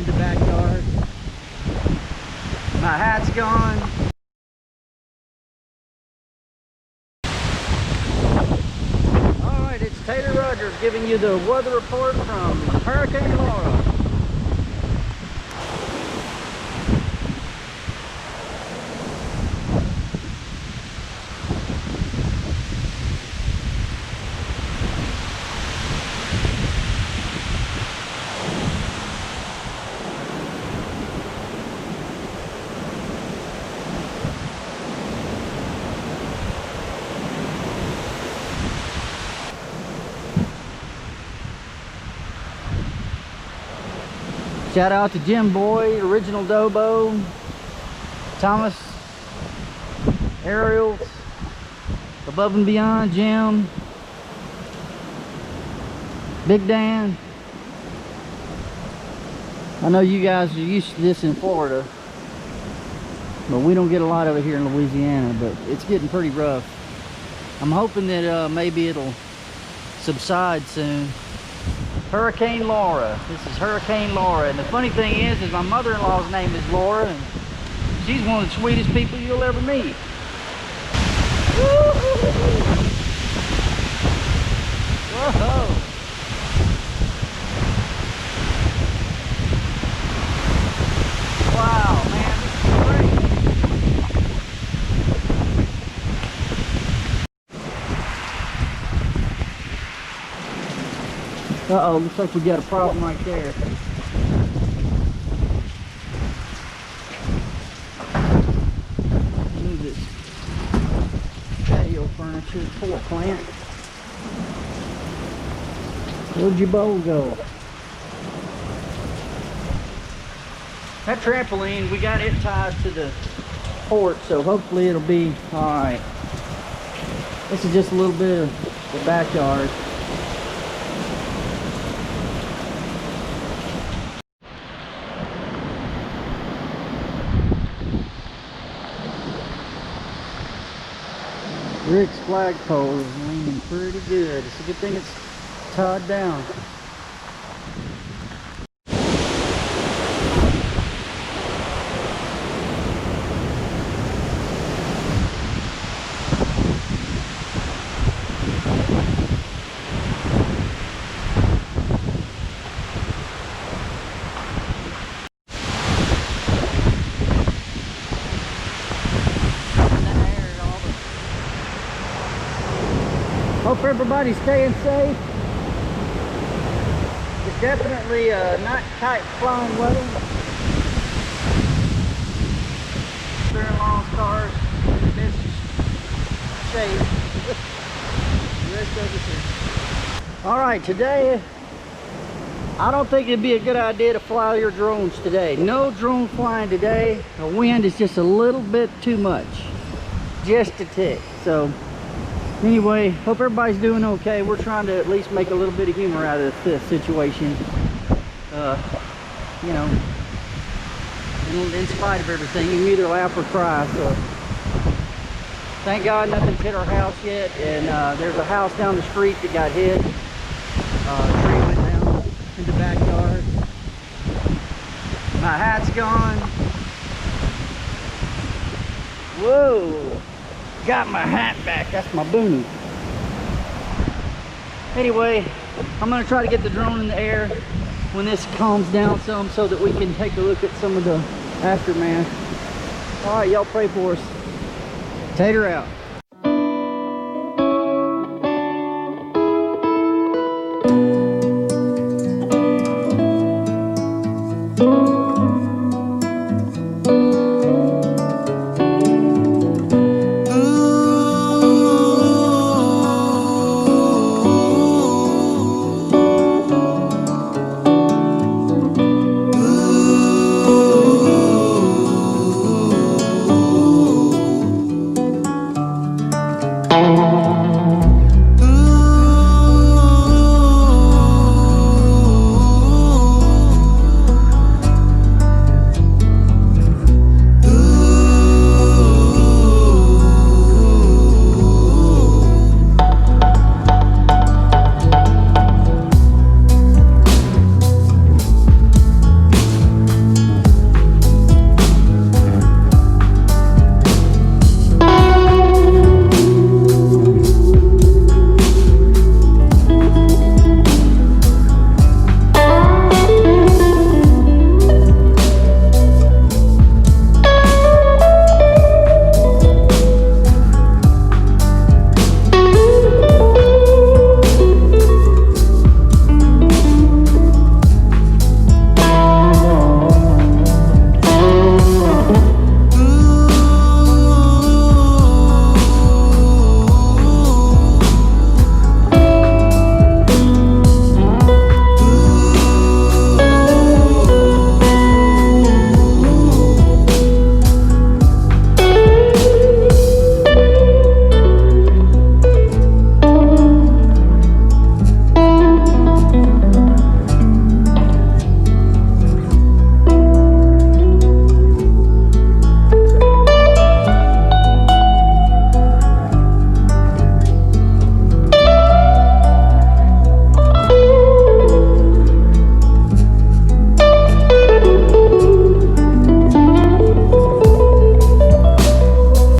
the backyard. My hat's gone. Alright, it's Tater Rogers giving you the weather report from Hurricane Laura. Shout out to Jim Boy, Original Dobo, Thomas, Ariels, Above and Beyond, Jim, Big Dan. I know you guys are used to this in Florida, but we don't get a lot of it here in Louisiana, but it's getting pretty rough. I'm hoping that maybe it'll subside soon. Hurricane Laura. This is Hurricane Laura. And the funny thing is my mother-in-law's name is Laura, and she's one of the sweetest people you'll ever meet. Whoa! Wow, man, this is great. Uh-oh, looks like we got a problem right there. Move this patio furniture, floor plant. Where'd your bowl go? That trampoline, we got it tied to the porch, so hopefully it'll be alright. This is just a little bit of the backyard. Rick's flagpole is leaning pretty good. It's a good thing it's tied down. Hope everybody's staying safe. It's definitely not tight flying weather. Mother-in-law's car's in this shape. The rest of it is. Alright, today I don't think it'd be a good idea to fly your drones today. No drone flying today. The wind is just a little bit too much. Just a tick. So anyway, hope everybody's doing okay. We're trying to at least make a little bit of humor out of this situation. You know, in spite of everything, you can either laugh or cry. So, thank God nothing's hit our house yet. And there's a house down the street that got hit. A tree went down in the backyard. My hat's gone. Whoa! Got my hat back. That's my boonie. Anyway, I'm gonna try to get the drone in the air when this calms down some, so that we can take a look at some of the aftermath. All right, y'all pray for us. Tater out.